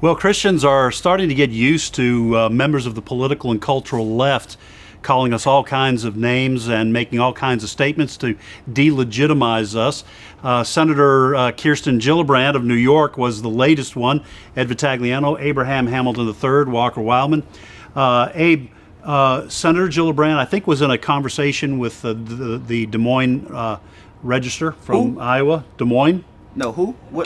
Well, Christians are starting to get used to members of the political and cultural left calling us all kinds of names and making all kinds of statements to delegitimize us. Senator Kirsten Gillibrand of New York was the latest one. Ed Vitagliano, Abraham Hamilton III, Walker Wildman. Senator Gillibrand, I think, was in a conversation with the Des Moines Register from Iowa. Des Moines? No, who? What?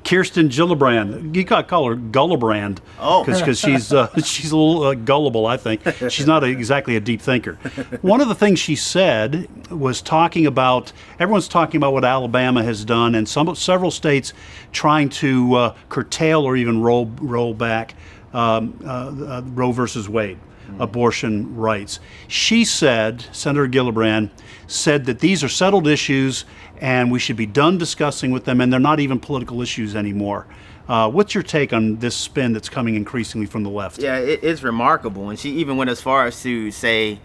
Kirsten Gillibrand. You got to call her Gillibrand. Oh. Because she's a little gullible, I think. She's not exactly a deep thinker. One of the things she said was everyone's talking about what Alabama has done, and several states trying to curtail or even roll back Roe versus Wade. Abortion rights. She said, Senator Gillibrand said that these are settled issues and we should be done discussing with them, and they're not even political issues anymore. What's your take on this spin that's coming increasingly from the left? Yeah, it's remarkable. And she even went as far as to say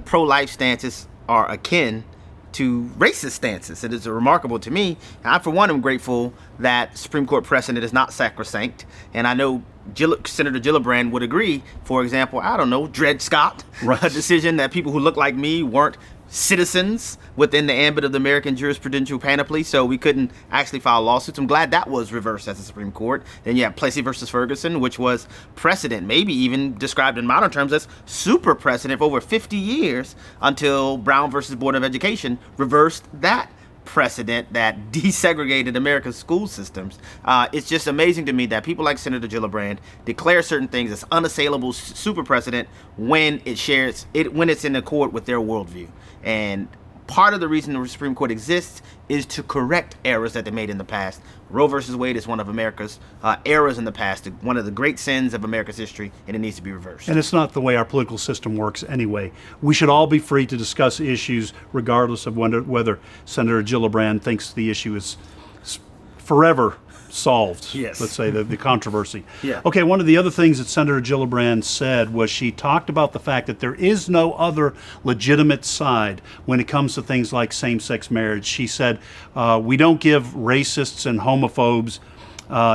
pro-life stances are akin to racist stances. It is remarkable to me. I, for one, am grateful that Supreme Court precedent is not sacrosanct. And I know Senator Gillibrand would agree. For example, I don't know, Dred Scott, right. A decision that people who look like me weren't citizens within the ambit of the American jurisprudential panoply, so we couldn't actually file lawsuits. I'm glad that was reversed at the Supreme Court. Then you have Plessy versus Ferguson, which was precedent, maybe even described in modern terms as super precedent for over 50 years, until Brown versus Board of Education reversed that precedent that desegregated America's school systems. It's just amazing to me that people like Senator Gillibrand declare certain things as unassailable super precedent when when it's in accord with their worldview. And part of the reason the Supreme Court exists is to correct errors that they made in the past. Roe versus Wade is one of America's errors in the past, one of the great sins of America's history, and it needs to be reversed. And it's not the way our political system works anyway. We should all be free to discuss issues regardless of whether Senator Gillibrand thinks the issue is forever solved. Yes. Let's say the controversy. Yeah. Okay, one of the other things that Senator Gillibrand said was she talked about the fact that there is no other legitimate side when it comes to things like same-sex marriage. She said, we don't give racists and homophobes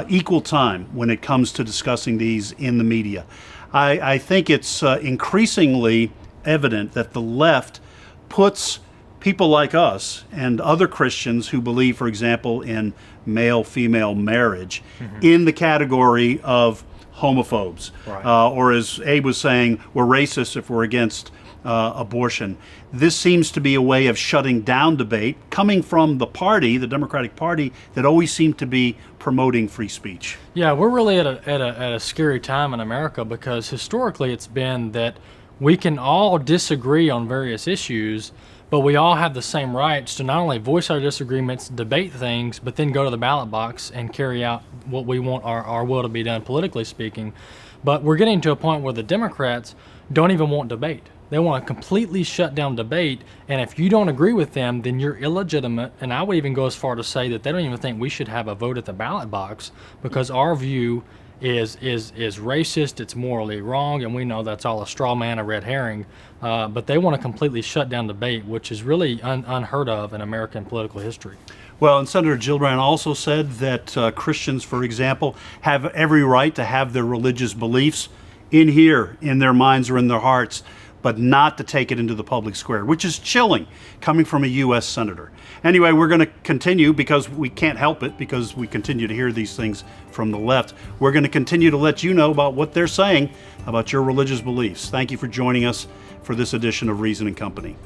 equal time when it comes to discussing these in the media. I think it's increasingly evident that the left puts people like us and other Christians who believe, for example, in male-female marriage in the category of homophobes. Right. Or as Abe was saying, we're racist if we're against abortion. This seems to be a way of shutting down debate coming from the party, the Democratic Party, that always seemed to be promoting free speech. Yeah, we're really at a scary time in America, because historically it's been that we can all disagree on various issues, but we all have the same rights to not only voice our disagreements, debate things, but then go to the ballot box and carry out what we want our will to be done, politically speaking. But we're getting to a point where the Democrats don't even want debate. They want to completely shut down debate, and if you don't agree with them, then you're illegitimate. And I would even go as far to say that they don't even think we should have a vote at the ballot box, because our view is racist, it's morally wrong, and we know that's all a straw man, a red herring. But they want to completely shut down debate, which is really unheard of in American political history. Well, and Senator Gillibrand also said that Christians, for example, have every right to have their religious beliefs in here, in their minds or in their hearts, but not to take it into the public square, which is chilling coming from a U.S. senator. Anyway, we're going to continue, because we can't help it, because we continue to hear these things from the left. We're going to continue to let you know about what they're saying about your religious beliefs. Thank you for joining us for this edition of Reason and Company.